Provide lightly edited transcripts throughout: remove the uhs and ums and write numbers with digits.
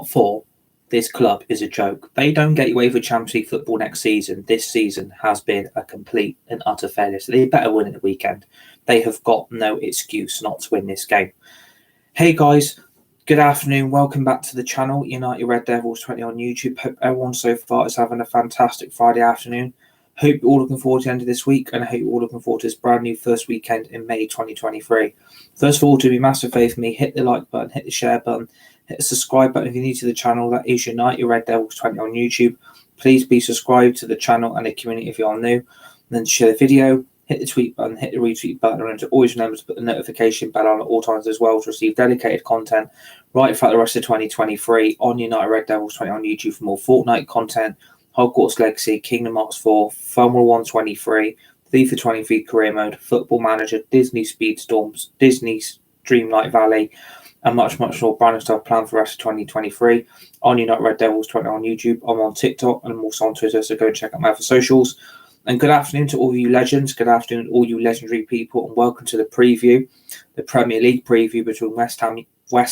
top four, this club is a joke. They don't get away with Champions League football next season. This season has been a complete and utter failure. So they better win at the weekend. They have got no excuse not to win this game. Hey guys, good afternoon. Welcome back to the channel, United Red Devils 20 on YouTube. Hope everyone so far is having a fantastic Friday afternoon. Hope you're all looking forward to the end of this week, and I hope you're all looking forward to this brand new first weekend in May 2023. First of all, do me a massive favour for me, hit the like button, hit the share button, hit the subscribe button if you're new to the channel. That is United Red Devils 20 on YouTube. Please be subscribed to the channel and the community if you are new. And then share the video, hit the tweet button, hit the retweet button, and to always remember to put the notification bell on at all times as well to receive dedicated content right throughout the rest of 2023 on United Red Devils 20 on YouTube for more Fortnite content, Hogwarts Legacy, Kingdom Hearts 4, Formula 123, FIFA 23 Career Mode, Football Manager, Disney Speedstorms, Disney's Dreamlight Valley, and much more brand new stuff planned for the rest of 2023 on United Red Devils 20 on YouTube. I'm on TikTok and I'm also on Twitter, so go and check out my other socials. And good afternoon to all you legends, good afternoon to all you legendary people, and welcome to the preview, the Premier League preview between West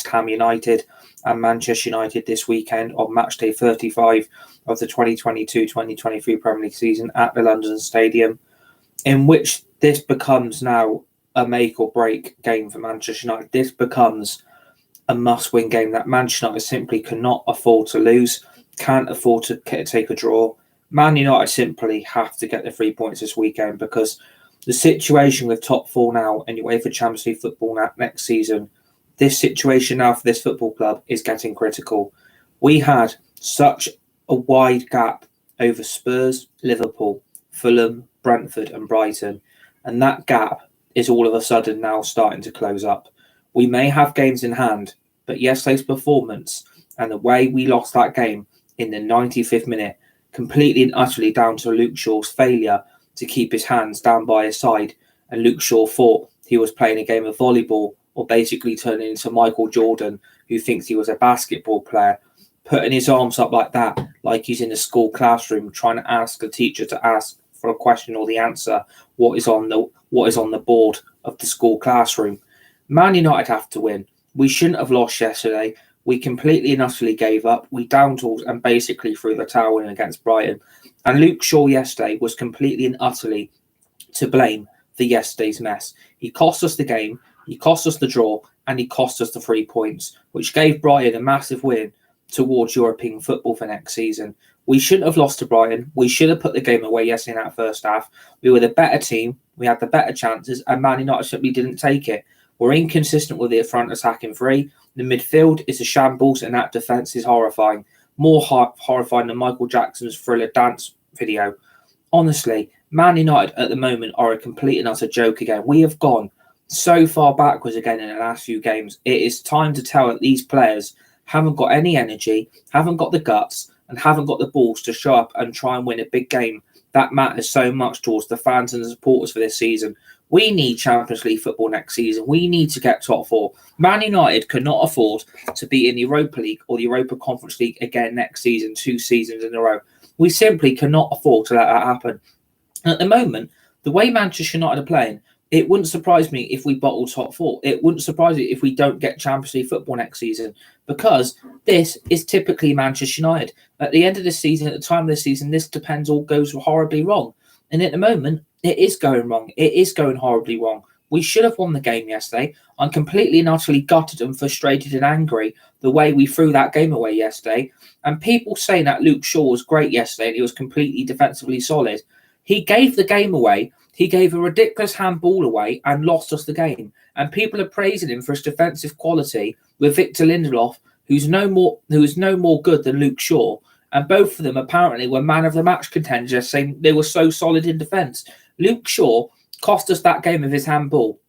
Ham United and Manchester United this weekend on match day 35 of the 2022-2023 Premier League season at the London Stadium, in which this becomes now a make or break game for Manchester United. This becomes a must-win game that Manchester United simply cannot afford to lose, can't afford to take a draw. Man United simply have to get the 3 points this weekend, because the situation with top four now and UEFA Champions League football next season, this situation now for this football club is getting critical. We had such a wide gap over Spurs, Liverpool, Fulham, Brentford and Brighton, and that gap is all of a sudden now starting to close up. We may have games in hand, but yesterday's performance and the way we lost that game in the 95th minute, completely and utterly down to Luke Shaw's failure to keep his hands down by his side, and Luke Shaw thought he was playing a game of volleyball, or basically turning into Michael Jordan, who thinks he was a basketball player, putting his arms up like that, like he's in a school classroom trying to ask the teacher to ask for a question or the answer, what is on the board of the school classroom. Man United have to win. We shouldn't have lost yesterday. We completely and utterly gave up. We down tools and basically threw the towel in against Brighton. And Luke Shaw yesterday was completely and utterly to blame for yesterday's mess. He cost us the game, he cost us the draw, and he cost us the 3 points, which gave Brighton a massive win towards European football for next season. We shouldn't have lost to Brighton. We should have put the game away yesterday in that first half. We were the better team. We had the better chances, and Man United simply didn't take it. We're inconsistent with the front attacking three. The midfield is a shambles, and that defence is horrifying. More horrifying than Michael Jackson's Thriller dance video. Honestly, Man United at the moment are a complete and utter joke again. We have gone so far backwards again in the last few games. It is time to tell that these players haven't got any energy, haven't got the guts, and haven't got the balls to show up and try and win a big game that matters so much towards the fans and the supporters for this season. We need Champions League football next season. We need to get top four. Man United cannot afford to be in the Europa League or the Europa Conference League again next season, 2 seasons in a row. We simply cannot afford to let that happen. At the moment, the way Manchester United are playing, it wouldn't surprise me if we bottle top four. It wouldn't surprise me if we don't get Champions League football next season, because this is typically Manchester United. At the end of the season, at the time of the season, this depends all goes horribly wrong. And at the moment, it is going wrong. It is going horribly wrong. We should have won the game yesterday. I'm completely and utterly gutted and frustrated and angry the way we threw that game away yesterday. And people saying that Luke Shaw was great yesterday and he was completely defensively solid. He gave the game away. He gave a ridiculous handball away and lost us the game. And people are praising him for his defensive quality with Victor Lindelof, who is no more good than Luke Shaw. And both of them apparently were man of the match contenders, saying they were so solid in defence. Luke Shaw cost us that game with his handball.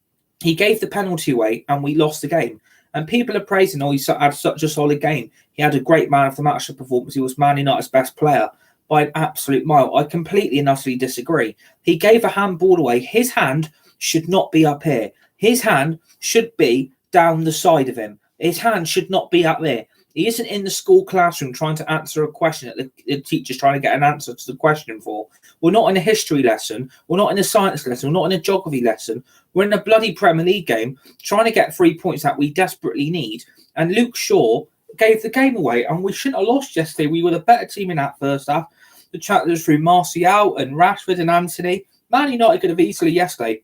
He gave the penalty away and we lost the game. And people are praising, he had such a solid game. He had a great man of the match performance. He was Man United's best player by an absolute mile. I completely and utterly disagree. He gave a handball away. His hand should not be up here. His hand should be down the side of him. His hand should not be up there. He isn't in the school classroom trying to answer a question that the teacher's trying to get an answer to the question for. We're not in a history lesson. We're not in a science lesson. We're not in a geography lesson. We're in a bloody Premier League game trying to get 3 points that we desperately need. And Luke Shaw gave the game away, and we shouldn't have lost yesterday. We were the better team in that first half. The challenges through Martial and Rashford and Anthony. Man United could have easily yesterday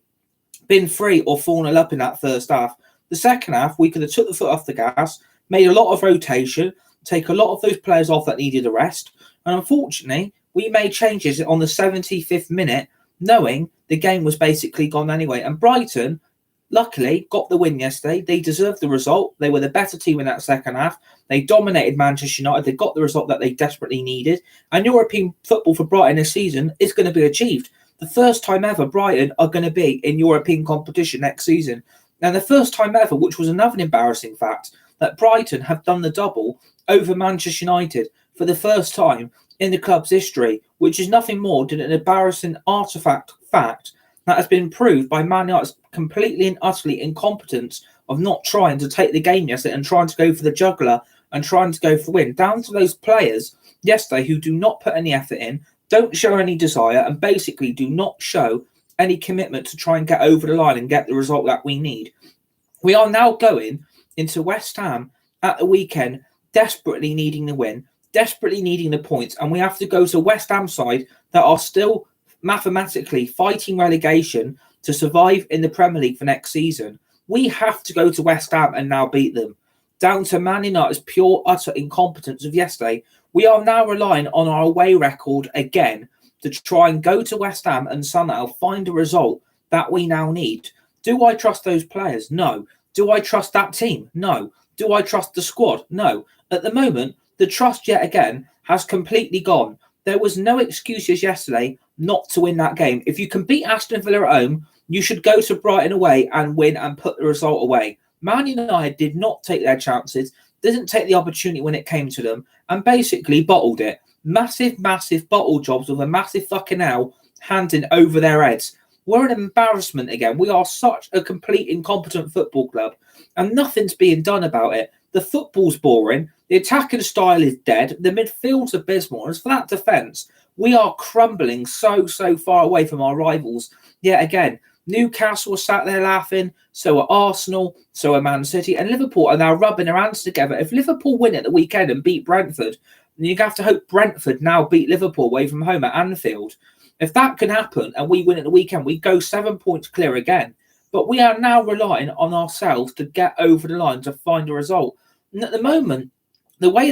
been 3 or 4-0 up in that first half. The second half, we could have took the foot off the gas, made a lot of rotation, take a lot of those players off that needed a rest. And unfortunately, we made changes on the 75th minute, knowing the game was basically gone anyway. And Brighton, luckily, got the win yesterday. They deserved the result. They were the better team in that second half. They dominated Manchester United. They got the result that they desperately needed. And European football for Brighton this season is going to be achieved. The first time ever Brighton are going to be in European competition next season. And the first time ever, which was another embarrassing fact, that Brighton have done the double over Manchester United for the first time in the club's history, which is nothing more than an embarrassing fact that has been proved by Man United's completely and utterly incompetence of not trying to take the game yesterday and trying to go for the juggler and trying to go for the win. Down to those players yesterday who do not put any effort in, don't show any desire, and basically do not show any commitment to try and get over the line and get the result that we need. We are now going into West Ham at the weekend, desperately needing the win, desperately needing the points, and we have to go to West Ham side that are still mathematically fighting relegation to survive in the Premier League for next season. We have to go to West Ham and now beat them. Down to Man United's pure, utter incompetence of yesterday, we are now relying on our away record again to try and go to West Ham and somehow find a result that we now need. Do I trust those players? No. Do I trust that team? No. Do I trust the squad? No. At the moment, the trust yet again has completely gone. There was no excuses yesterday not to win that game. If you can beat Aston Villa at home, you should go to Brighton away and win and put the result away. Man United did not take their chances, didn't take the opportunity when it came to them, and basically bottled it. Massive bottle jobs with a massive fucking L handing over their heads. We're an embarrassment again. We are such a complete incompetent football club, and nothing's being done about it. The football's boring. The attacking style is dead. The midfield's abysmal. And as for that defence, we are crumbling so far away from our rivals. Yet again, Newcastle are sat there laughing, so are Arsenal, so are Man City, and Liverpool are now rubbing their hands together. If Liverpool win at the weekend and beat Brentford, then you have to hope Brentford now beat Liverpool away from home at Anfield. If that can happen and we win at the weekend, we go 7 points clear again. But we are now relying on ourselves to get over the line to find a result. And at the moment, the way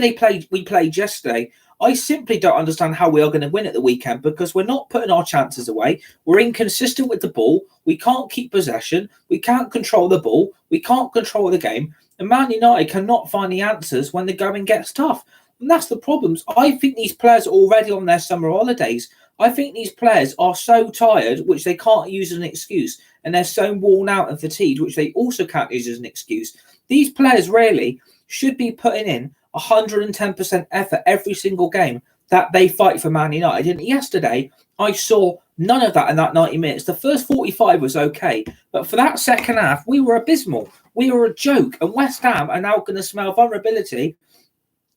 we played yesterday, I simply don't understand how we are going to win at the weekend, because we're not putting our chances away. We're inconsistent with the ball. We can't keep possession. We can't control the ball. We can't control the game. And Man United cannot find the answers when the going gets tough. And that's the problems. I think these players are already on their summer holidays. I think these players are so tired, which they can't use as an excuse. And they're so worn out and fatigued, which they also can't use as an excuse. These players really should be putting in 110% effort every single game that they fight for Man United. And yesterday, I saw none of that in that 90 minutes. The first 45 was okay, but for that second half, we were abysmal. We were a joke. And West Ham are now going to smell vulnerability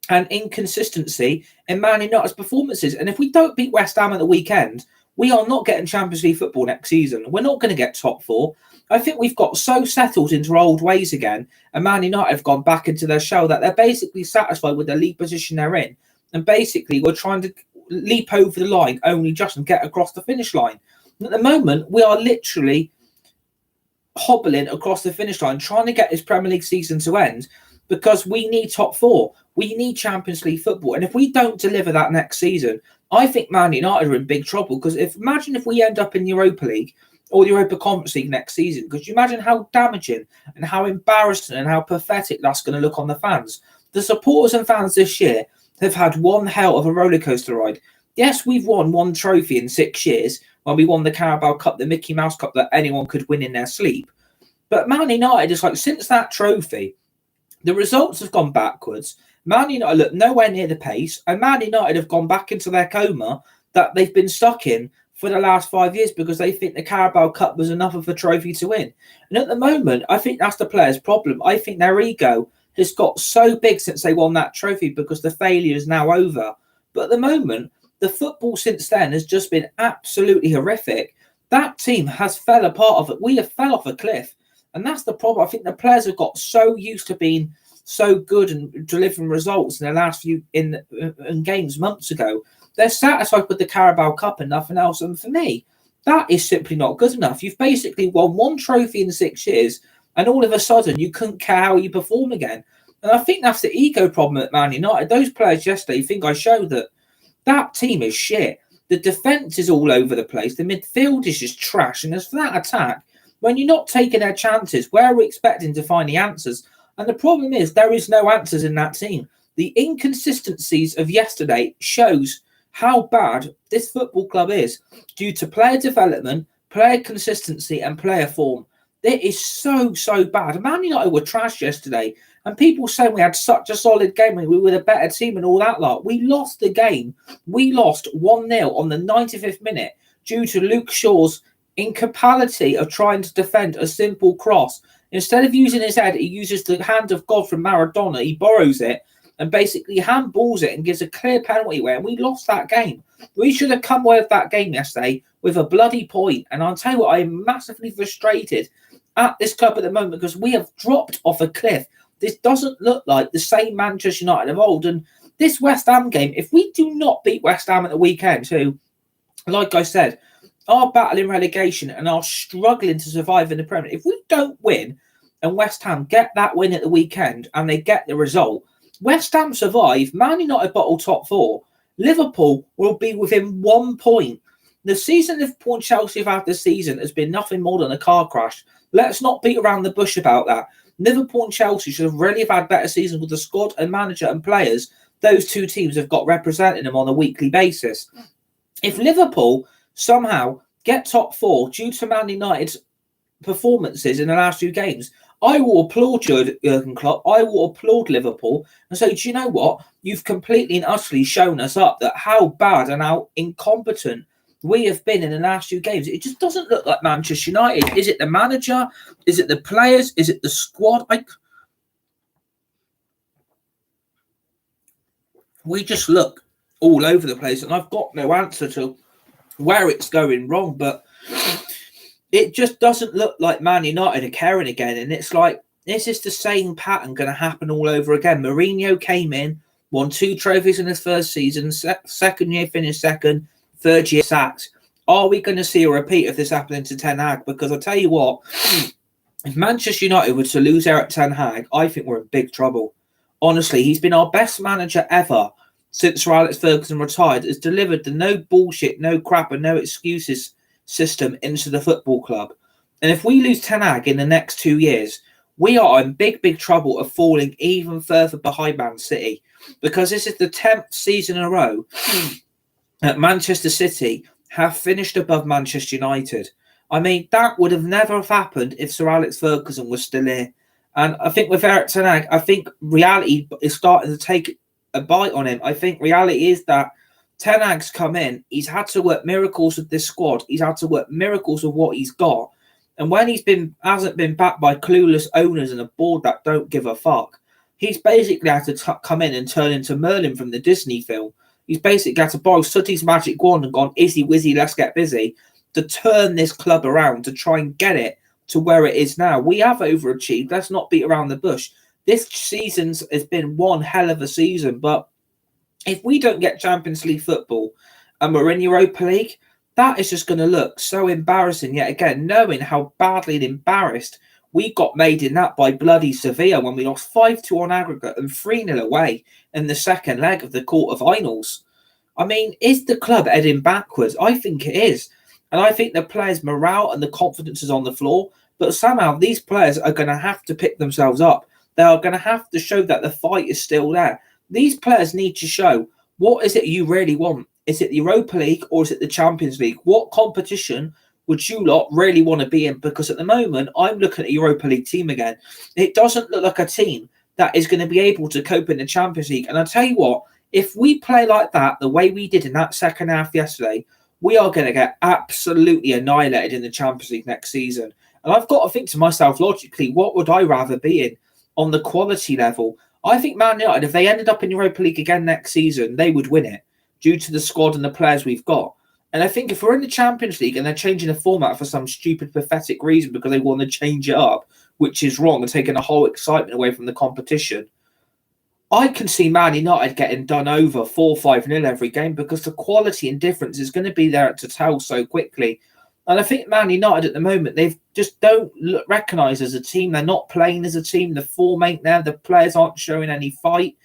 and inconsistency in Man United's performances. And if we don't beat West Ham at the weekend, we are not getting Champions League football next season. We're not going to get top four. I think we've got so settled into our old ways again, and Man United have gone back into their shell, that they're basically satisfied with the league position they're in. And basically, we're trying to leap over the line only just and get across the finish line. And at the moment, we are literally hobbling across the finish line, trying to get this Premier League season to end, because we need top four. We need Champions League football. And if we don't deliver that next season, I think Man United are in big trouble. Because imagine if we end up in Europa League or the Europa Conference League next season. Because you imagine how damaging and how embarrassing and how pathetic that's going to look on the fans. The supporters and fans this year have had one hell of a rollercoaster ride. Yes, we've won one trophy in 6 years when we won the Carabao Cup, the Mickey Mouse Cup that anyone could win in their sleep. But Man United is like, since that trophy, the results have gone backwards. Man United look nowhere near the pace, and Man United have gone back into their coma that they've been stuck in for the last 5 years, because they think the Carabao Cup was enough of a trophy to win. And at the moment, I think that's the players' problem. I think their ego has got so big since they won that trophy, because the failure is now over. But at the moment, the football since then has just been absolutely horrific. That team has fell apart of it. We have fell off a cliff. And that's the problem. I think the players have got so used to being so good and delivering results in the last few in games months ago. They're satisfied with the Carabao Cup and nothing else. And for me, that is simply not good enough. You've basically won one trophy in 6 years, and all of a sudden you couldn't care how you perform again. And I think that's the ego problem at Man United. Those players yesterday, I think I showed that team is shit. The defence is all over the place. The midfield is just trash. And as for that attack, when you're not taking their chances, where are we expecting to find the answers? And the problem is there is no answers in that team. The inconsistencies of yesterday shows how bad this football club is due to player development, player consistency and player form. It is so bad. Man United were trash yesterday. And people saying we had such a solid game and we were the better team and all that lot. We lost the game. We lost 1-0 on the 95th minute due to Luke Shaw's incapacity of trying to defend a simple cross. Instead of using his head, he uses the hand of God from Maradona. He borrows it and basically handballs it and gives a clear penalty away. And we lost that game. We should have come away with that game yesterday with a bloody point. And I'll tell you what, I'm massively frustrated at this club at the moment because we have dropped off a cliff. This doesn't look like the same Manchester United of old. And this West Ham game, if we do not beat West Ham at the weekend, who, like I said, are battling relegation and are struggling to survive in the Premier League, if we don't win and West Ham get that win at the weekend and they get the result, West Ham survive, Man United bottle top 4, Liverpool will be within 1 point. The season Liverpool and Chelsea have had this season has been nothing more than a car crash. Let's not beat around the bush about that. Liverpool and Chelsea should have really have had better seasons with the squad and manager and players those two teams have got representing them on a weekly basis. If Liverpool somehow get top 4 due to Man United's performances in the last 2 games, I will applaud Jurgen Klopp. I will applaud Liverpool and say, do you know what? You've completely and utterly shown us up that how bad and how incompetent we have been in the last 2 games. It just doesn't look like Manchester United. Is it the manager? Is it the players? Is it the squad? We just look all over the place, and I've got no answer to where it's going wrong, but it just doesn't look like Man United are caring again. And it's like, this is the same pattern going to happen all over again. Mourinho came in, won 2 trophies in his first season, second year finished second, third year sacked. Are we going to see a repeat of this happening to Ten Hag? Because I'll tell you what, if Manchester United were to lose Eric Ten Hag, I think we're in big trouble. Honestly, he's been our best manager ever since Sir Alex Ferguson retired. Has delivered the no bullshit, no crap and no excuses system into the football club. And if we lose Ten Hag in the next 2 years, we are in big trouble of falling even further behind Man City. Because this is the 10th season in a row that Manchester City have finished above Manchester United. I mean, that would have never have happened if Sir Alex Ferguson was still here. And I think with Eric Ten Hag, I think reality is starting to take a bite on him. I think reality is that Ten Hag's come in, he's had to work miracles with this squad. He's had to work miracles with what he's got. And when hasn't been backed by clueless owners and a board that don't give a fuck, he's basically had to come in and turn into Merlin from the Disney film. He's basically had to borrow Sooty's magic wand and gone, izzy wizzy, let's get busy, to turn this club around, to try and get it to where it is now. We have overachieved. Let's not beat around the bush. This season has been one hell of a season, but if we don't get Champions League football and we're in Europa League, that is just going to look so embarrassing yet again, knowing how badly embarrassed we got made in that by bloody Sevilla when we lost 5-2 on aggregate and 3-0 away in the second leg of the quarterfinals. I mean, is the club heading backwards? I think it is. And I think the players' morale and the confidence is on the floor. But somehow these players are going to have to pick themselves up. They are going to have to show that the fight is still there. These players need to show, what is it you really want? Is it the Europa League or is it the Champions League? What competition would you lot really want to be in? Because at the moment, I'm looking at a Europa League team again. It doesn't look like a team that is going to be able to cope in the Champions League. And I'll tell you what, if we play like that, the way we did in that second half yesterday, we are going to get absolutely annihilated in the Champions League next season. And I've got to think to myself, logically, what would I rather be in on the quality level? I think Man United, if they ended up in Europa League again next season, they would win it due to the squad and the players we've got. And I think if we're in the Champions League and they're changing the format for some stupid, pathetic reason because they want to change it up, which is wrong and taking the whole excitement away from the competition, I can see Man United getting done over 4-5-0 every game because the quality and difference is going to be there to tell so quickly. And I think Man United at the moment, they just don't recognise as a team. They're not playing as a team. The form ain't there. The players aren't showing any fight.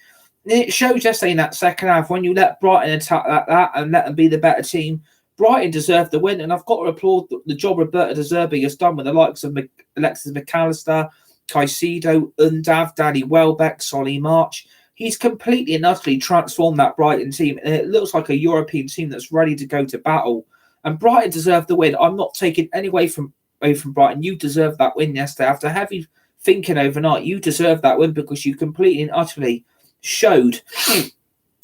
It shows yesterday in that second half when you let Brighton attack like that and let them be the better team. Brighton deserved the win, and I've got to applaud the job Roberto De Zerbi has done with the likes of Alexis McAllister, Caicedo, Undav, Danny Welbeck, Solly March. He's completely and utterly transformed that Brighton team, and it looks like a European team that's ready to go to battle. And Brighton deserved the win. I'm not taking any away from Brighton. You deserved that win yesterday. After heavy thinking overnight, you deserved that win because you completely and utterly showed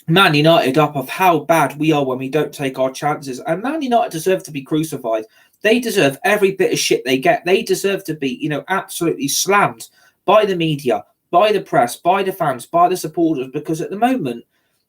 Man United up of how bad we are when we don't take our chances. And Man United deserve to be crucified. They deserve every bit of shit they get. They deserve to be, absolutely slammed by the media, by the press, by the fans, by the supporters, because at the moment,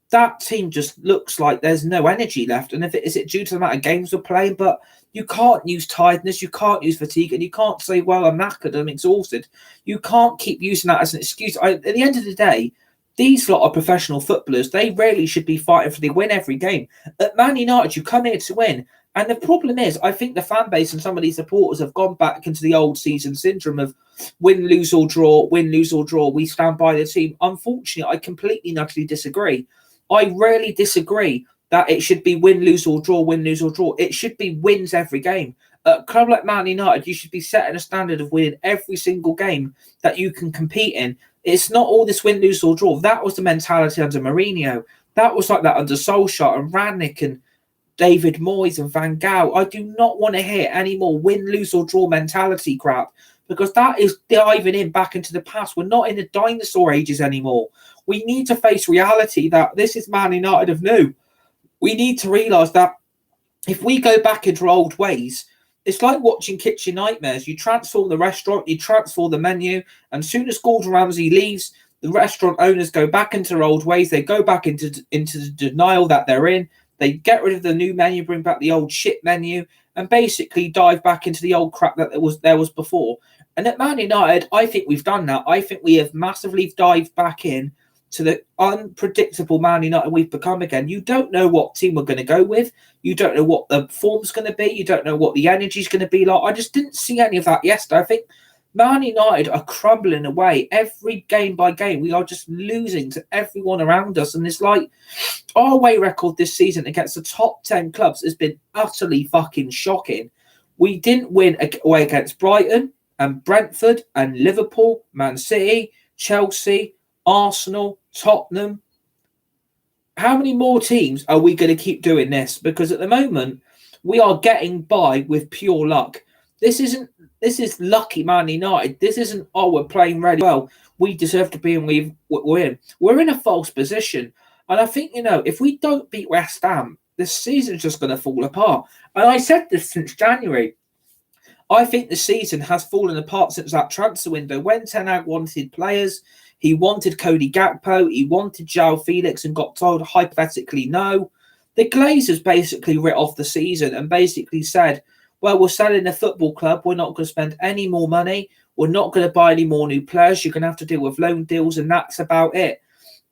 that team just looks like there's no energy left. And is it due to the amount of games we're playing? But you can't use tiredness, you can't use fatigue, and you can't say, well, I'm knackered, I'm exhausted. You can't keep using that as an excuse. At the end of the day, these lot are professional footballers. They really should be fighting for the win every game. At Man United, you come here to win. And the problem is, I think the fan base and some of these supporters have gone back into the old season syndrome of win, lose or draw, win, lose or draw. We stand by the team. Unfortunately, I completely and utterly disagree. I really disagree that it should be win, lose or draw, win, lose or draw. It should be wins every game. At a club like Man United, you should be setting a standard of winning every single game that you can compete in. It's not all this win, lose or draw. That was the mentality under Mourinho. That was like that under Solskjaer and Rangnick and David Moyes and Van Gaal. I do not want to hear any more win, lose or draw mentality crap because that is diving in back into the past. We're not in the dinosaur ages anymore. We need to face reality that this is Man United of new. We need to realise that if we go back into our old ways, it's like watching Kitchen Nightmares. You transform the restaurant, you transform the menu, and as soon as Gordon Ramsay leaves, the restaurant owners go back into their old ways. They go back into the denial that they're in. They get rid of the new menu, bring back the old shit menu, and basically dive back into the old crap that there was before. And at Man United, I think we've done that. I think we have massively dived back in to the unpredictable Man United we've become again. You don't know what team we're going to go with. You don't know what the form's going to be. You don't know what the energy's going to be like. I just didn't see any of that yesterday. I think Man United are crumbling away every game by game. We are just losing to everyone around us. And it's like our away record this season against the top 10 clubs has been utterly fucking shocking. We didn't win away against Brighton and Brentford and Liverpool, Man City, Chelsea, Arsenal, Tottenham. How many more teams are we going to keep doing this? Because at the moment, we are getting by with pure luck. This is lucky Man United. This isn't, we're playing really well. We deserve to be and we're in. We're in a false position. And I think, if we don't beat West Ham, this season's just going to fall apart. And I said this since January. I think the season has fallen apart since that transfer window. When Ten Hag wanted players, he wanted Cody Gakpo, he wanted João Felix and got told hypothetically no. The Glazers basically writ off the season and basically said, well, we're selling the football club. We're not going to spend any more money. We're not going to buy any more new players. You're going to have to deal with loan deals, and that's about it.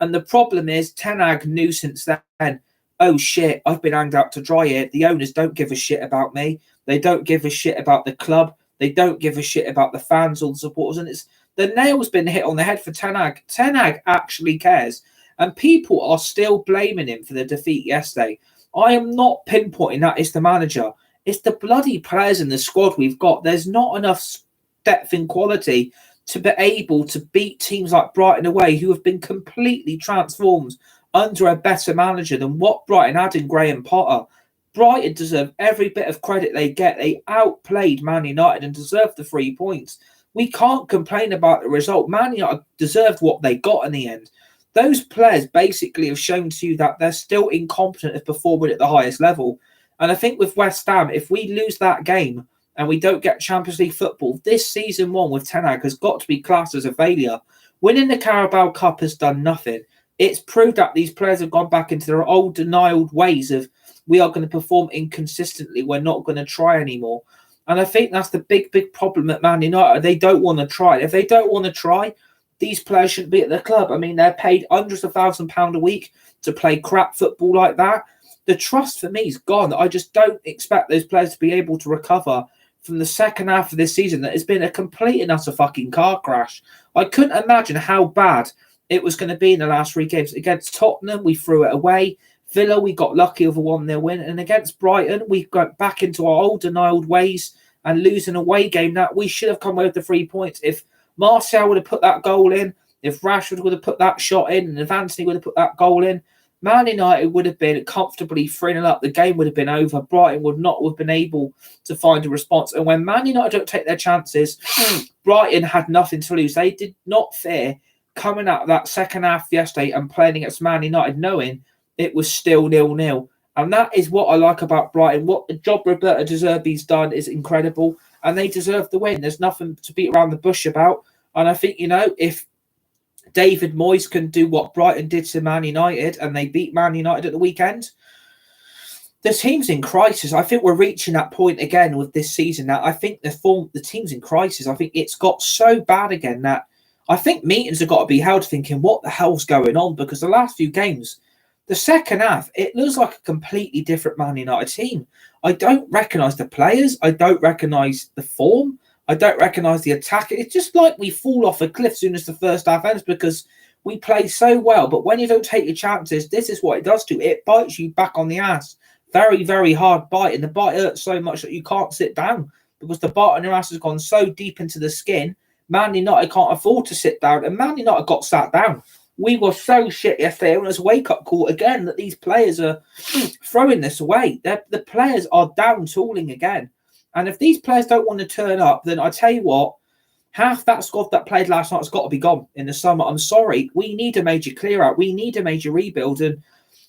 And the problem is, Ten Hag knew since then, oh shit, I've been hanged out to dry here. The owners don't give a shit about me. They don't give a shit about the club. They don't give a shit about the fans or the supporters. And the nail's been hit on the head for Ten Hag. Ten Hag actually cares. And people are still blaming him for the defeat yesterday. I am not pinpointing that it's the manager. It's the bloody players in the squad we've got. There's not enough depth in quality to be able to beat teams like Brighton away, who have been completely transformed under a better manager than what Brighton had in Graham Potter. Brighton deserve every bit of credit they get. They outplayed Man United and deserved the 3 points. We can't complain about the result. Man United deserved what they got in the end. Those players basically have shown to you that they're still incompetent of performing at the highest level. And I think with West Ham, if we lose that game and we don't get Champions League football, this season one with Ten Hag has got to be classed as a failure. Winning the Carabao Cup has done nothing. It's proved that these players have gone back into their old denial ways of we are going to perform inconsistently. We're not going to try anymore. And I think that's the big problem at Man United. They don't want to try. If they don't want to try, these players shouldn't be at the club. I mean, they're paid hundreds of £1,000s a week to play crap football like that. The trust for me is gone. I just don't expect those players to be able to recover from the second half of this season that has been a complete and utter fucking car crash. I couldn't imagine how bad it was going to be in the last 3 games. Against Tottenham, we threw it away. Villa, we got lucky with a 1-0 win. And against Brighton, we got back into our old denied ways and losing an away game that we should have come away with the 3 points. If Martial would have put that goal in, if Rashford would have put that shot in, and if Anthony would have put that goal in, Man United would have been comfortably 3-0 up. The game would have been over. Brighton would not have been able to find a response. And when Man United don't take their chances, Brighton had nothing to lose. They did not fear coming out of that second half yesterday and playing against Man United, knowing it was still 0-0. And that is what I like about Brighton. What the job Roberto De Zerbi's done is incredible. And they deserve the win. There's nothing to beat around the bush about. And I think, if David Moyes can do what Brighton did to Man United and they beat Man United at the weekend, the team's in crisis. I think we're reaching that point again with this season. Now, I think the team's in crisis. I think it's got so bad again that I think meetings have got to be held thinking, what the hell's going on? Because the last few games, the second half, it looks like a completely different Man United team. I don't recognise the players. I don't recognise the form. I don't recognise the attack. It's just like we fall off a cliff as soon as the first half ends because we play so well. But when you don't take your chances, this is what it does to you. It bites you back on the ass. Very, very hard bite. And the bite hurts so much that you can't sit down because the bite on your ass has gone so deep into the skin. Man United can't afford to sit down. And Man United got sat down. We were so shit yesterday. And it was a wake-up call again that these players are throwing this away. The players are down tooling again. And if these players don't want to turn up, then I tell you what, half that squad that played last night has got to be gone in the summer. I'm sorry. We need a major clear out. We need a major rebuild. And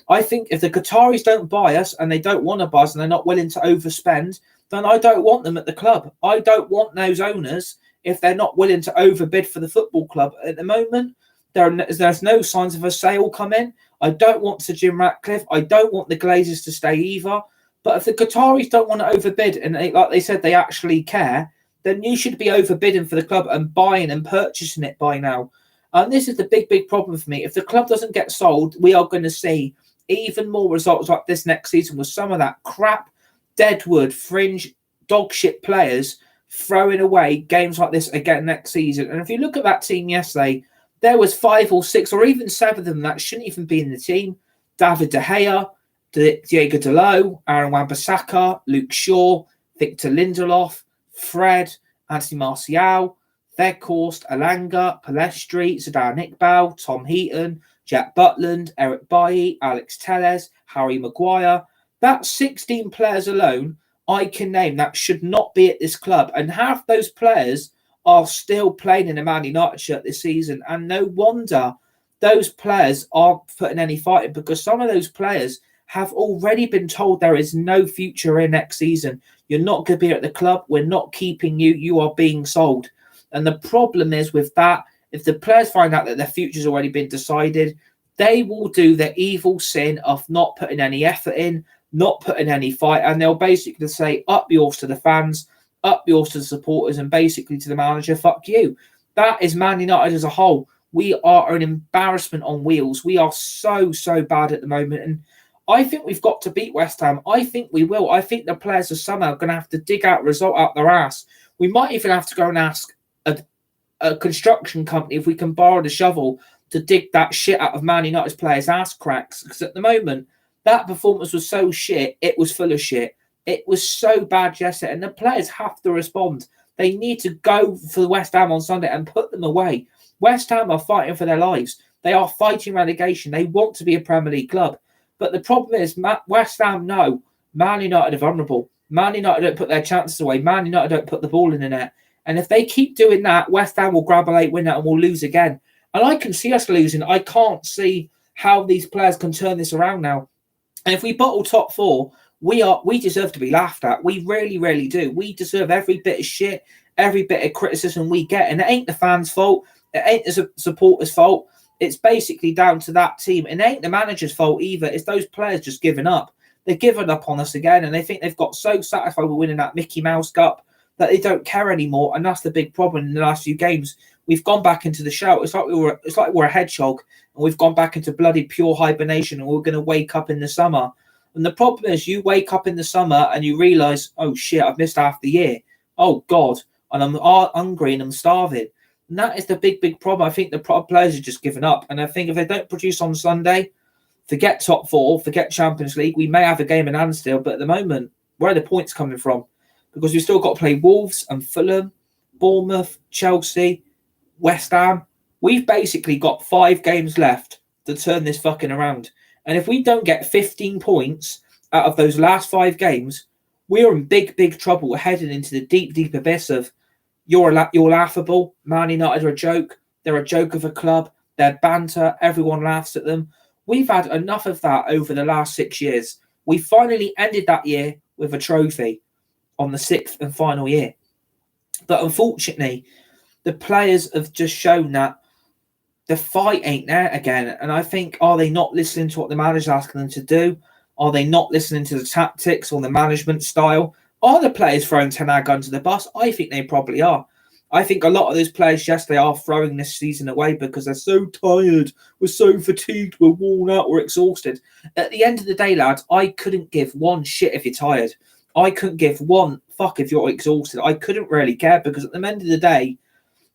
I think if the Qataris don't buy us and they don't want to buy us and they're not willing to overspend, then I don't want them at the club. I don't want those owners if they're not willing to overbid for the football club. At the moment, there's no signs of a sale coming. I don't want Sir Jim Ratcliffe. I don't want the Glazers to stay either. But if the Qataris don't want to overbid and like they said, they actually care, then you should be overbidding for the club and buying and purchasing it by now. And this is the big, big problem for me. If the club doesn't get sold, we are going to see even more results like this next season with some of that crap, deadwood, fringe, dog shit players throwing away games like this again next season. And if you look at that team yesterday, there was 5 or 6 or even 7 of them that shouldn't even be in the team. David De Gea, Diego Dalot, Aaron Wan-Bissaka, Luke Shaw, Victor Lindelof, Fred, Anthony Martial, Weghorst, Alanga, Palestri, Zidane Iqbal, Tom Heaton, Jack Butland, Eric Bailly, Alex Telles, Harry Maguire. That's 16 players alone I can name that should not be at this club. And half those players are still playing in a Man United shirt this season. And no wonder those players aren't putting any fight in because some of those players have already been told there is no future in next season. You're not going to be at the club. We're not keeping you. You are being sold. And the problem is with that, if the players find out that their future's already been decided, they will do the evil sin of not putting any effort in, not putting any fight. And they'll basically say, up yours to the fans, up yours to the supporters, and basically to the manager, fuck you. That is Man United as a whole. We are an embarrassment on wheels. We are so, so bad at the moment. And I think we've got to beat West Ham. I think we will. I think the players are somehow going to have to dig out a result out their ass. We might even have to go and ask a construction company if we can borrow the shovel to dig that shit out of Man United's players' ass cracks. Because at the moment, that performance was so shit, it was full of shit. It was so bad yesterday. And the players have to respond. They need to go for West Ham on Sunday and put them away. West Ham are fighting for their lives. They are fighting relegation. They want to be a Premier League club. But the problem is, West Ham know Man United are vulnerable. Man United don't put their chances away. Man United don't put the ball in the net. And if they keep doing that, West Ham will grab a late winner and we'll lose again. And I can see us losing. I can't see how these players can turn this around now. And if we bottle top 4, we deserve to be laughed at. We really, really do. We deserve every bit of shit, every bit of criticism we get. And it ain't the fans' fault. It ain't the supporters' fault. It's basically down to that team. And it ain't the manager's fault either. It's those players just giving up. They're giving up on us again. And they think they've got so satisfied with winning that Mickey Mouse Cup that they don't care anymore, and that's the big problem in the last few games. We've gone back into the shell. It's like we're a hedgehog, and we've gone back into bloody pure hibernation, and we're going to wake up in the summer. And the problem is, you wake up in the summer and you realise, oh shit, I've missed half the year. Oh God, and I'm hungry and I'm starving. And that is the big problem. I think the players are just giving up. And I think if they don't produce on Sunday, forget top four, forget Champions League. We may have a game in hand still, but at the moment, where are the points coming from? Because we've still got to play Wolves and Fulham, Bournemouth, Chelsea, West Ham. We've basically got 5 games left to turn this fucking around. And if we don't get 15 points out of those last 5 games, we're in big trouble. We're heading into the deep abyss of you're laughable. Man United are a joke. They're a joke of a club. They're banter. Everyone laughs at them. We've had enough of that over the last 6 years. We finally ended that year with a trophy on the 6th and final year. But unfortunately, the players have just shown that the fight ain't there again. And I think, are they not listening to what the manager's asking them to do? Are they not listening to the tactics or the management style? Are the players throwing Ten Hag under the bus? I think they probably are. I think a lot of those players, yes, they are throwing this season away because they're so tired. We're so fatigued. We're worn out. We're exhausted. At the end of the day, lads, I couldn't give one shit if you're tired. I couldn't give one fuck if you're exhausted. I couldn't really care because at the end of the day,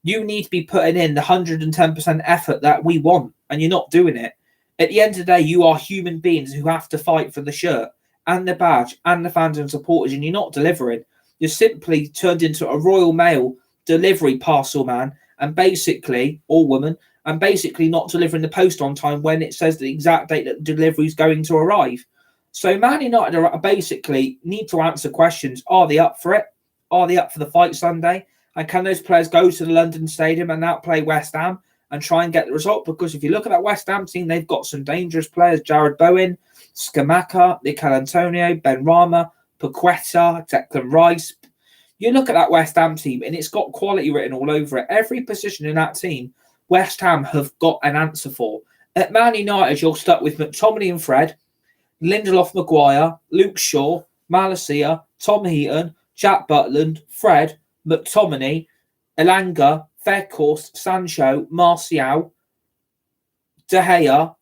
you need to be putting in the 110% effort that we want, and you're not doing it. At the end of the day, you are human beings who have to fight for the shirt and the badge and the fans and supporters, and you're not delivering. You're simply turned into a Royal Mail delivery parcel man and basically, or woman, and basically not delivering the post on time when it says the exact date that the delivery is going to arrive. So Man United are basically need to answer questions. Are they up for it? Are they up for the fight Sunday? And can those players go to the London Stadium and outplay West Ham and try and get the result? Because if you look at that West Ham team, they've got some dangerous players. Jared Bowen, Scamacca, Mikel Antonio, Ben Rama, Paqueta, Declan Rice. You look at that West Ham team and it's got quality written all over it. Every position in that team, West Ham have got an answer for. At Man United, you're stuck with McTominay and Fred, Lindelof, Maguire, Luke Shaw, Malacia, Tom Heaton, Jack Butland, Fred, McTominay, Elanga, Weghorst, Sancho, Martial, De Gea.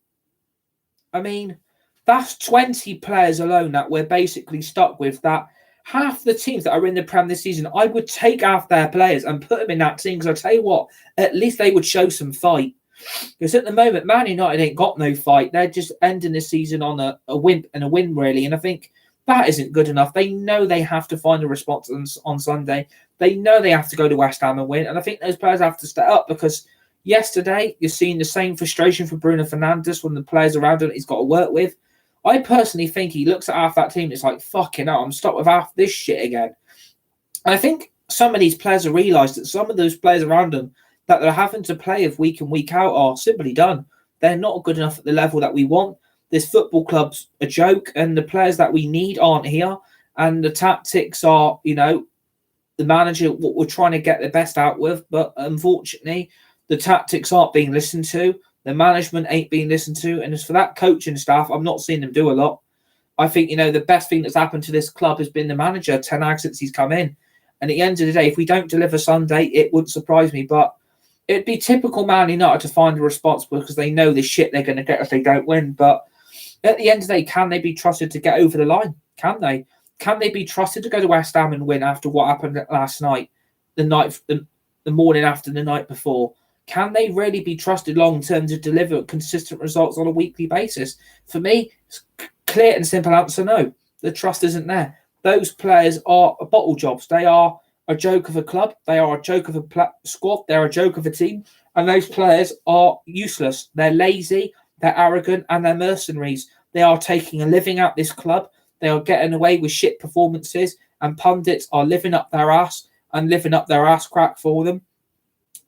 I mean, that's 20 players alone that we're basically stuck with. That half the teams that are in the Prem this season, I would take half their players and put them in that team. Because I tell you what, at least they would show some fight. Because at the moment, Man United ain't got no fight. They're just ending the season on a win and a win, really. And I think that isn't good enough. They know they have to find a response on Sunday. They know they have to go to West Ham and win. And I think those players have to step up because yesterday you're seeing the same frustration for Bruno Fernandes from the players around him that he's got to work with. I personally think he looks at half that team and it's like, fucking hell, I'm stuck with half this shit again. And I think some of these players have realised that some of those players around them that they're having to play of week in, week out are simply done. They're not good enough at the level that we want. This football club's a joke and the players that we need aren't here. And the tactics are, the manager, what we're trying to get the best out with. But unfortunately, the tactics aren't being listened to. The management ain't being listened to. And as for that coaching staff, I'm not seeing them do a lot. I think, the best thing that's happened to this club has been the manager, Ten Hag, since he's come in. And at the end of the day, if we don't deliver Sunday, it wouldn't surprise me. But it'd be typical Man United to find a response because they know the shit they're going to get if they don't win. But at the end of the day, can they be trusted to get over the line? Can they? Can they be trusted to go to West Ham and win after what happened last night, the morning after the night before? Can they really be trusted long-term to deliver consistent results on a weekly basis? For me, it's clear and simple answer, no. The trust isn't there. Those players are bottle jobs. They are a joke of a club. They are a joke of a squad. They're a joke of a team. And those players are useless. They're lazy, they're arrogant, and they're mercenaries. They are taking a living at this club. They are getting away with shit performances, and pundits are living up their ass crack for them.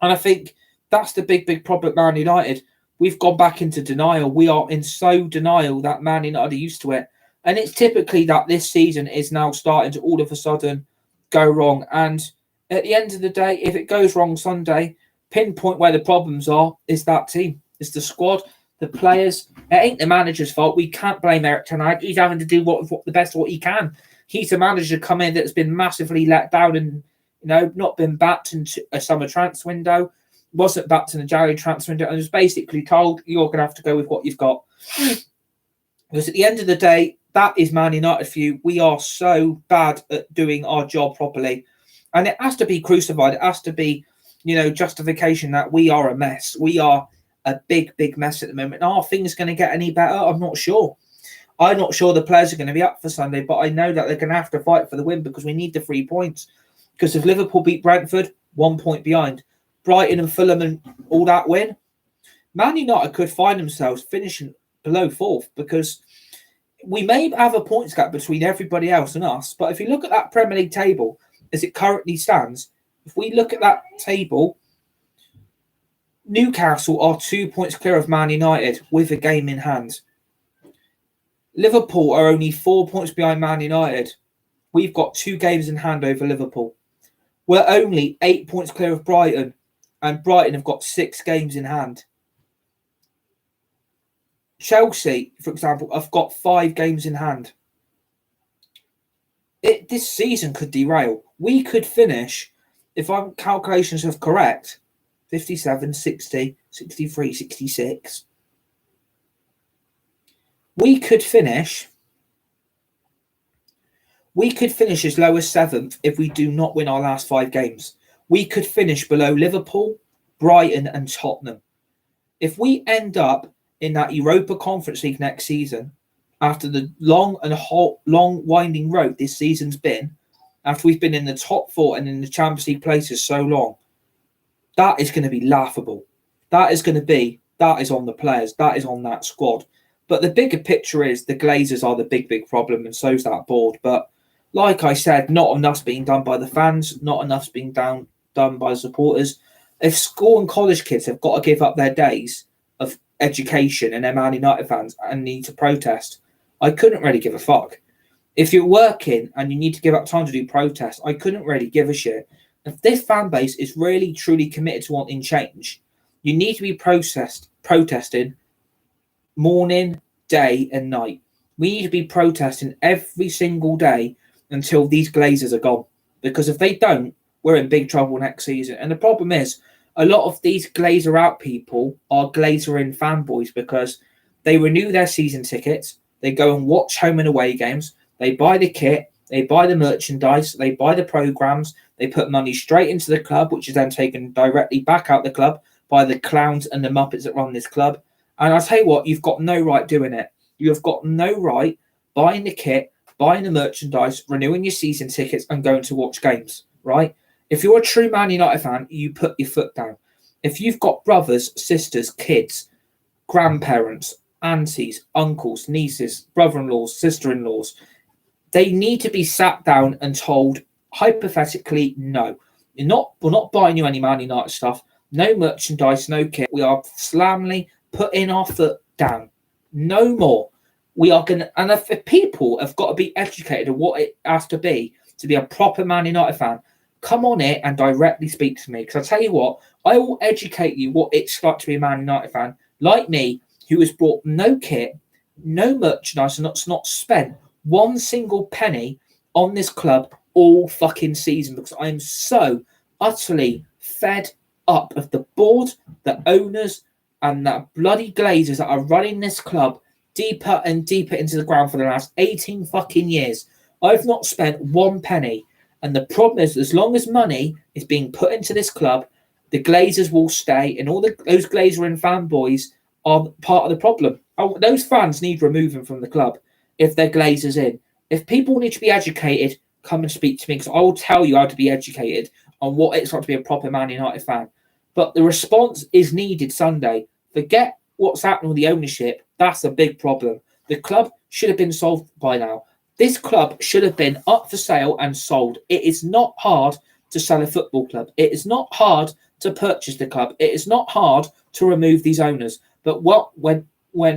And I think that's the big problem at Man United. We've gone back into denial. We are in so denial that Man United are used to it. And it's typically that this season is now starting to all of a sudden go wrong. And at the end of the day, if it goes wrong Sunday, pinpoint where the problems are is that team. It's the squad, the players. It ain't the manager's fault. We can't blame Eric Ten Hag. He's having to do what the best of what he can. He's a manager come in that's been massively let down not been backed into a summer transfer window, wasn't backed in the January transfer window, and was basically told you're going to have to go with what you've got. Because at the end of the day, that is Man United for you. We are so bad at doing our job properly. And it has to be crucified. It has to be, justification that we are a mess. We are a big, big mess at the moment. Are things going to get any better? I'm not sure. I'm not sure the players are going to be up for Sunday, but I know that they're going to have to fight for the win because we need the 3 points. Because if Liverpool beat Brentford, 1 point behind. Brighton and Fulham and all that win, Man United could find themselves finishing below 4th because we may have a points gap between everybody else and us. But if you look at that Premier League table as it currently stands, if we look at that table, Newcastle are 2 points clear of Man United with a game in hand. Liverpool are only 4 points behind Man United. We've got 2 games in hand over Liverpool. We're only 8 points clear of Brighton, and Brighton have got 6 games in hand. Chelsea, for example, have got 5 games in hand. This season could derail. We could finish, if our calculations are correct, 57, 60, 63, 66. We could finish as low as 7th if we do not win our last 5 games. We could finish below Liverpool, Brighton and Tottenham. If we end up in that Europa Conference League next season, after the long winding road this season's been, after we've been in the top 4 and in the Champions League places so long, that is going to be laughable. That is on the players. That is on that squad. But the bigger picture is the Glazers are the big, big problem, and so's that board. But like I said, not enough's being done by the fans, not enough's being done by the supporters. If school and college kids have got to give up their days of education and they're Man United fans and need to protest, I couldn't really give a fuck. If you're working and you need to give up time to do protests, I couldn't really give a shit. If this fan base is really, truly committed to wanting change, you need to be protesting morning, day and night. We need to be protesting every single day until these Glazers are gone. Because if they don't, we're in big trouble next season. And the problem is, a lot of these Glazer out people are Glazer in fanboys because they renew their season tickets, they go and watch home and away games, they buy the kit, they buy the merchandise, they buy the programs, they put money straight into the club, which is then taken directly back out the club by the clowns and the Muppets that run this club. And I'll tell you what, you've got no right doing it. You have got no right buying the kit, buying the merchandise, renewing your season tickets and going to watch games, right? If you're a true Man United fan, you put your foot down. If you've got brothers, sisters, kids, grandparents, aunties, uncles, nieces, brother-in-laws, sister-in-laws, they need to be sat down and told, hypothetically, no. We're not buying you any Man United stuff. No merchandise, no kit. We are slamly putting our foot down. No more. We are going to, and if people have got to be educated on what it has to be a proper Man United fan, come on it and directly speak to me. Because I tell you what, I will educate you what it's like to be a Man United fan, like me, who has brought no kit, no merchandise, and not spent one single penny on this club all fucking season, because I am so utterly fed up of the board, the owners, and that bloody Glazers that are running this club deeper and deeper into the ground for the last 18 fucking years. I've not spent one penny. And the problem is, as long as money is being put into this club, the Glazers will stay, and all those Glazer and fanboys are part of the problem. Those fans need removing from the club if they're Glazers in. If people need to be educated, come and speak to me, because I will tell you how to be educated on what it's like to be a proper Man United fan. But the response is needed Sunday. Forget what's happening with the ownership. That's a big problem. The club should have been solved by now. This club should have been up for sale and sold. It is not hard to sell a football club. It is not hard to purchase the club. It is not hard to remove these owners. But when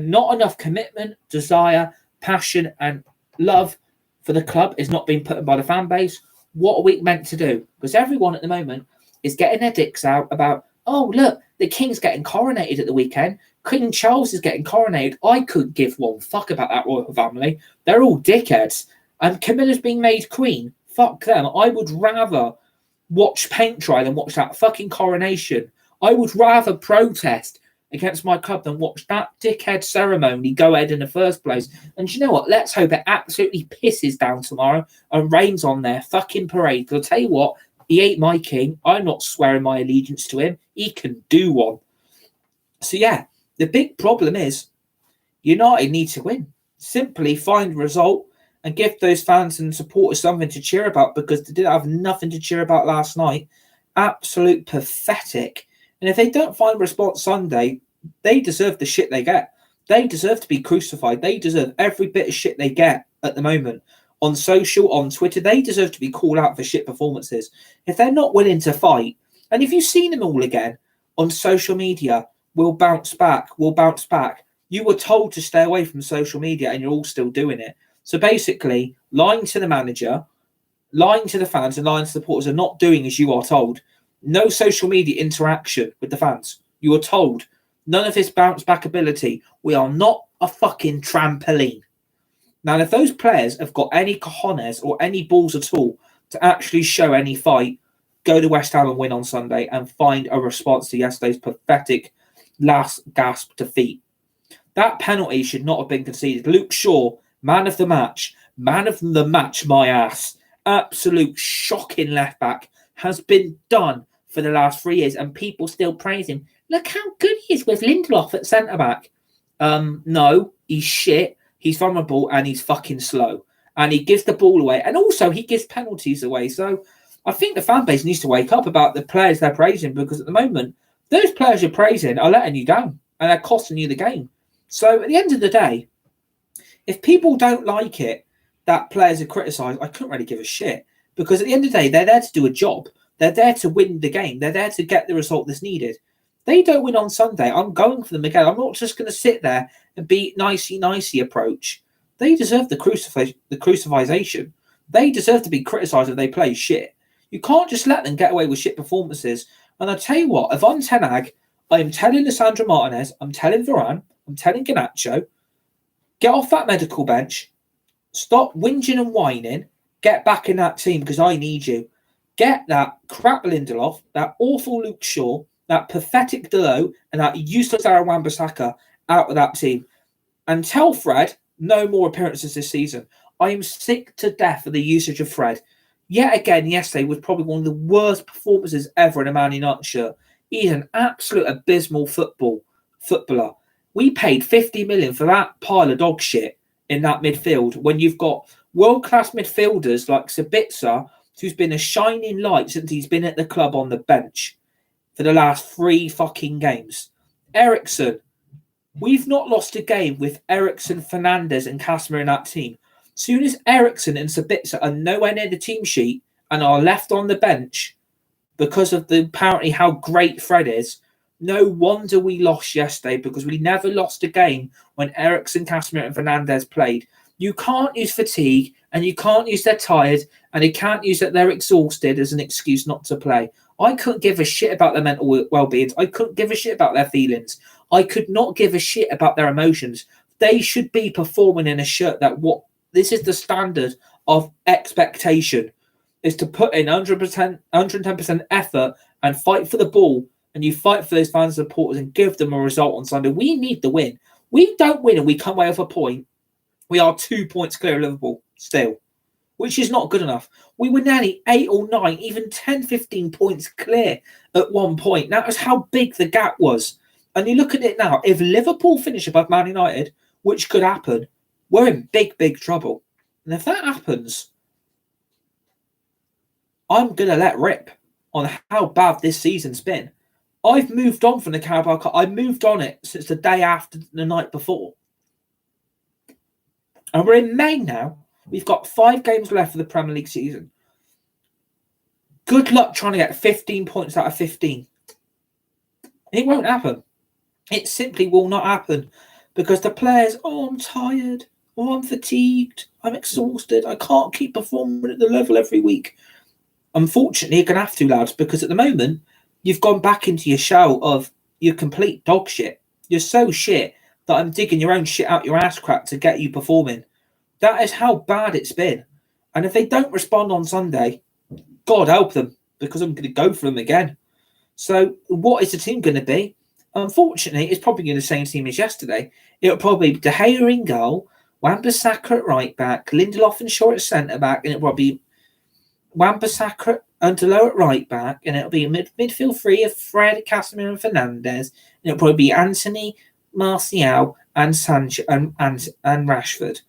not enough commitment, desire, passion and love for the club is not being put in by the fan base, what are we meant to do? Because everyone at the moment is getting their dicks out about, oh, look, the King's getting coronated at the weekend. King Charles is getting coronated. I could give one fuck about that royal family. They're all dickheads. And Camilla's being made queen. Fuck them. I would rather watch paint dry than watch that fucking coronation. I would rather protest against my club than watch that dickhead ceremony go ahead in the first place. And you know what? Let's hope it absolutely pisses down tomorrow and rains on their fucking parade. Because I'll tell you what, he ain't my king. I'm not swearing my allegiance to him. He can do one. So yeah, the big problem is United need to win. Simply find a result and give those fans and supporters something to cheer about, because they did have nothing to cheer about last night. Absolute pathetic. And if they don't find a response Sunday, they deserve the shit they get. They deserve to be crucified. They deserve every bit of shit they get at the moment. On social, on Twitter, they deserve to be called out for shit performances. If they're not willing to fight, and if you've seen them all again on social media, we'll bounce back. You were told to stay away from social media and you're all still doing it. So basically, lying to the manager, lying to the fans and lying to the supporters are not doing as you are told. No social media interaction with the fans. You are told none of this bounce back ability. We are not a fucking trampoline. Now, if those players have got any cojones or any balls at all to actually show any fight, go to West Ham and win on Sunday and find a response to yesterday's pathetic last gasp defeat. That penalty should not have been conceded. Luke Shaw, man of the match, my ass. Absolute shocking left back, has been done for the last 3 years and people still praise him. Look how good he is with Lindelof at centre back. No, he's shit. He's vulnerable and he's fucking slow. And he gives the ball away. And also he gives penalties away. So I think the fan base needs to wake up about the players they're praising, because at the moment, those players you're praising are letting you down and they're costing you the game. So at the end of the day, if people don't like it that players are criticised, I couldn't really give a shit. Because at the end of the day, they're there to do a job. They're there to win the game. They're there to get the result that's needed. They don't win on Sunday, I'm going for them again. I'm not just going to sit there and be nicey approach. They deserve the crucifixion. They deserve to be criticised if they play shit. You can't just let them get away with shit performances. And I tell you what, if I'm Ten Hag, I am telling Lissandro Martinez, I'm telling Varane, I'm telling Garnacho, get off that medical bench, stop whinging and whining, get back in that team because I need you. Get that crap Lindelof, that awful Luke Shaw, that pathetic Delo, and that useless Aaron Wan-Bissaka out of that team. And tell Fred, no more appearances this season. I am sick to death of the usage of Fred. Yet again, yesterday was probably one of the worst performances ever in a Man United shirt. He's an absolute abysmal footballer. We paid 50 million for that pile of dog shit in that midfield when you've got world-class midfielders like Sabitzer, who's been a shining light since he's been at the club on the bench for the last 3 fucking games. Eriksen. We've not lost a game with Eriksen, Fernandes and Casemiro in that team. Soon as Eriksen and Sabitzer are nowhere near the team sheet and are left on the bench because of apparently how great Fred is, no wonder we lost yesterday, because we never lost a game when Eriksen, Casemiro and Fernandes played. You can't use fatigue and you can't use they're tired and you can't use that they're exhausted as an excuse not to play. I couldn't give a shit about their mental well-being. I couldn't give a shit about their feelings. I could not give a shit about their emotions. They should be performing in a shirt that this is the standard of expectation, is to put in 100%, 110% effort and fight for the ball, and you fight for those fans and supporters and give them a result on Sunday. We need the win. We don't win and we come away with a point. We are 2 points clear of Liverpool still, which is not good enough. We were nearly 8 or 9, even 10, 15 points clear at one point. That was how big the gap was. And you look at it now, if Liverpool finish above Man United, which could happen, we're in big, big trouble. And if that happens, I'm going to let rip on how bad this season's been. I've moved on from the Carabao Cup. I moved on it since the day after the night before. And we're in May now. We've got 5 games left for the Premier League season. Good luck trying to get 15 points out of 15. It won't happen. It simply will not happen. Because the players, I'm tired. I'm fatigued. I'm exhausted. I can't keep performing at the level every week. Unfortunately, you're going to have to, lads, because at the moment, you've gone back into your shell of your complete dog shit. You're so shit that I'm digging your own shit out your ass crack to get you performing. That is how bad it's been. And if they don't respond on Sunday, God help them. because I'm going to go for them again. So what is the team going to be? Unfortunately, it's probably going to be the same team as yesterday. It'll probably be De Gea in goal, Wan-Bissaka at right back, Lindelof and Shaw at centre back, and it'll probably be Wan-Bissaka and Delo at right back, and it'll be a midfield three of Fred, Casemiro, and Fernandes, and it'll probably be Anthony, Martial, and Sancho and Rashford.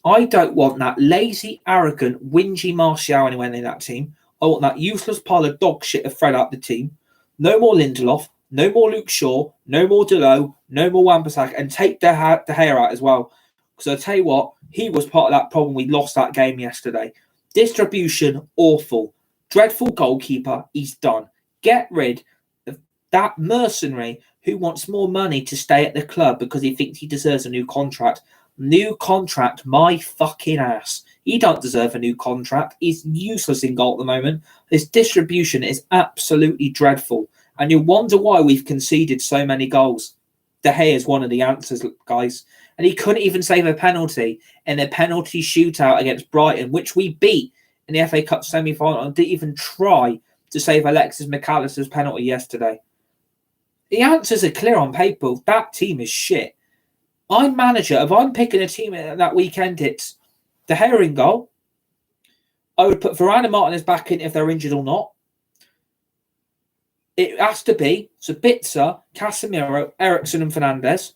I don't want that lazy, arrogant, whingy Martial anywhere in that team. I want that useless pile of dog shit of Fred out the team. No more Lindelof, no more Luke Shaw, no more Delo, no more Wan-Bissaka, and take De Gea out as well. Because I tell you what, he was part of that problem. We lost that game yesterday. Distribution, awful. Dreadful goalkeeper, he's done. Get rid of that mercenary who wants more money to stay at the club because he thinks he deserves a new contract. New contract, my fucking ass. He don't deserve a new contract. He's useless in goal at the moment. His distribution is absolutely dreadful. And you wonder why we've conceded so many goals. De Gea is one of the answers, guys. And he couldn't even save a penalty in a penalty shootout against Brighton, which we beat in the FA Cup semi-final, and didn't even try to save Alexis McAllister's penalty yesterday. The answers are clear on paper. That team is shit. I'm manager. If I'm picking a team that weekend, it's De Gea in goal. I would put Varane and Martinez back in if they're injured or not. It has to be Sabitzer, Casemiro, Eriksen, and Fernandes.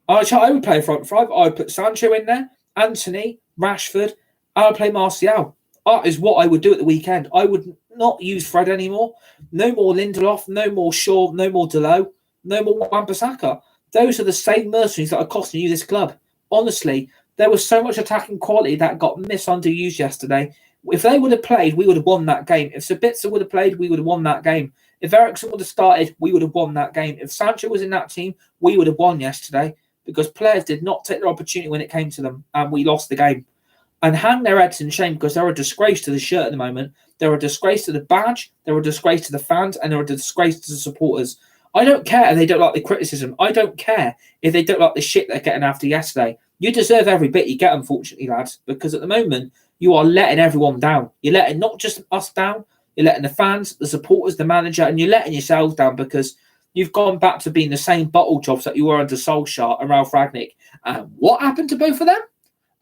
I would play a front five. I would put Sancho in there, Anthony, Rashford, and I'd play Martial. That is what I would do at the weekend. I would not use Fred anymore. No more Lindelof, no more Shaw, no more Delo, no more Wan-Bissaka. Those are the same mercenaries that are costing you this club. Honestly, there was so much attacking quality that got misunderused yesterday. If they would have played, we would have won that game. If Sabitzer would have played, we would have won that game. If Eriksen would have started, we would have won that game. If Sancho was in that team, we would have won yesterday because players did not take their opportunity when it came to them, and we lost the game. And hang their heads in shame because they're a disgrace to the shirt at the moment. They're a disgrace to the badge, they're a disgrace to the fans, and they're a disgrace to the supporters. I don't care if they don't like the criticism. I don't care if they don't like the shit they're getting after yesterday. You deserve every bit you get, unfortunately, lads, because at the moment, you are letting everyone down. You're letting not just us down, you're letting the fans, the supporters, the manager, and you're letting yourselves down because you've gone back to being the same bottle jobs that you were under Solskjaer and Ralph Ragnick. And what happened to both of them?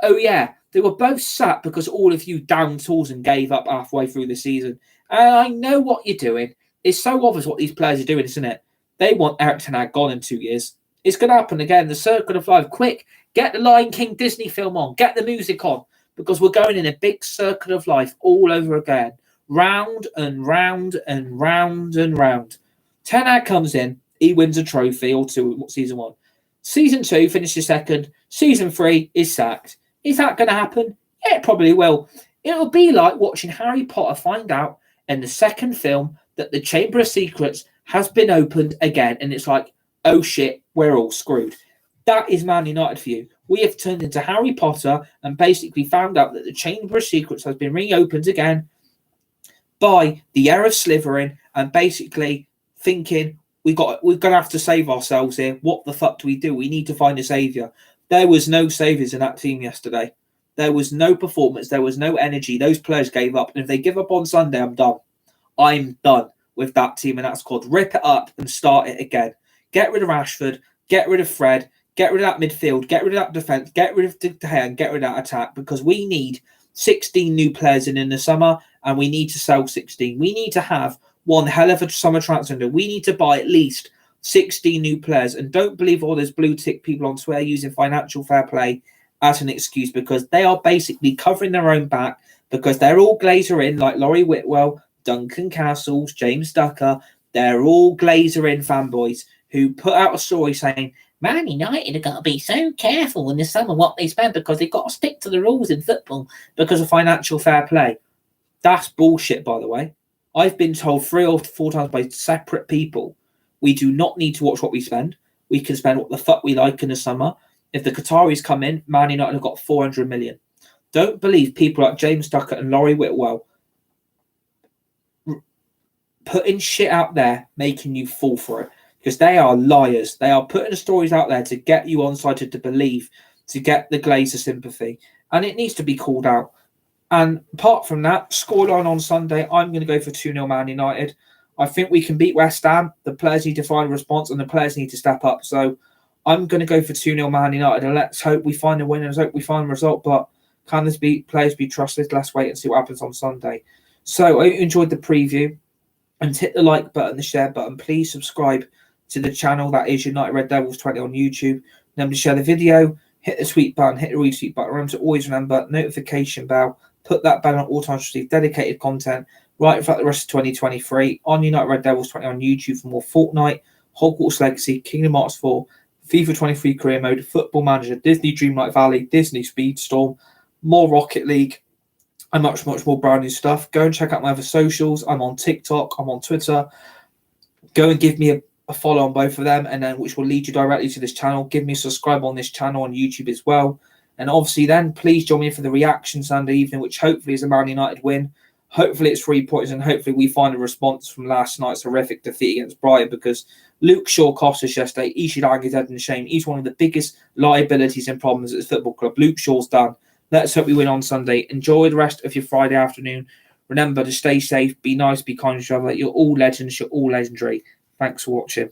Oh, yeah, they were both sacked because all of you down tools and gave up halfway through the season. And I know what you're doing. It's so obvious what these players are doing, isn't it? They want Erik ten Hag gone in 2 years. It's going to happen again. The circle of life. Quick, get the Lion King Disney film on. Get the music on. Because we're going in a big circle of life all over again. Round and round and round and round. Ten Hag comes in. He wins a trophy or two season 1. Season 2 finishes second. Season 3 is sacked. Is that going to happen? Yeah, it probably will. It'll be like watching Harry Potter find out in the second film that the Chamber of Secrets has been opened again. And it's like, oh shit, we're all screwed. That is Man United for you. We have turned into Harry Potter and basically found out that the Chamber of Secrets has been reopened again by the heir of Slytherin and basically thinking we're going to have to save ourselves here. What the fuck do? We need to find a saviour. There was no saviours in that team yesterday. There was no performance. There was no energy. Those players gave up. And if they give up on Sunday, I'm done. I'm done with that team and that squad. Rip it up and start it again. Get rid of Rashford. Get rid of Fred. Get rid of that midfield. Get rid of that defence. Get rid of De Gea and get rid of that attack because we need 16 new players in the summer and we need to sell 16. We need to have one hell of a summer transfer window. We need to buy at least 16 new players. And don't believe all those blue tick people on Twitter using financial fair play as an excuse because they are basically covering their own back because they're all Glazer in like Laurie Whitwell, Duncan Castles, James Ducker. They're all Glazer in fanboys who put out a story saying, Man United have got to be so careful in the summer what they spend because they've got to stick to the rules in football because of financial fair play. That's bullshit, by the way. I've been told 3 or 4 times by separate people, we do not need to watch what we spend. We can spend what the fuck we like in the summer. If the Qataris come in, Man United have got 400 million. Don't believe people like James Duckett and Laurie Whitwell putting shit out there, making you fall for it. Because they are liars. They are putting stories out there to get you on side to believe, to get the Glazer sympathy. And it needs to be called out. And apart from that, scoreline on Sunday, I'm going to go for 2-0 Man United. I think we can beat West Ham. The players need to find a response and the players need to step up. So I'm going to go for 2-0 Man United, and let's hope we find a win and let's hope we find a result. But can this players be trusted? Let's wait and see what happens on Sunday. So I hope you enjoyed the preview, and hit the like button, the share button. Please subscribe to the channel that is United Red Devils 20 on YouTube. Remember to share the video, hit the tweet button, hit the retweet button. Remember to always remember notification bell. Put that bell on all times to receive dedicated content right throughout the rest of 2023 on United Red Devils 20 on YouTube for more Fortnite, Hogwarts Legacy, Kingdom Hearts 4, FIFA 23 Career Mode, Football Manager, Disney Dreamlight Valley, Disney Speedstorm, more Rocket League, and much, much more brand new stuff. Go and check out my other socials. I'm on TikTok, I'm on Twitter. Go and give me a follow on both of them, and then which will lead you directly to this channel. Give me a subscribe on this channel on YouTube as well. And obviously then please join me for the reaction Sunday evening, which hopefully is a Man United win. Hopefully it's 3 points, and hopefully we find a response from last night's horrific defeat against Brighton, because Luke Shaw cost us yesterday. He should hang his head in shame. He's one of the biggest liabilities and problems at this football club. Luke Shaw's done. Let's hope we win on Sunday. Enjoy the rest of your Friday afternoon. Remember to stay safe, be nice, be kind to each other. You're all legends. You're all legendary. Thanks for watching.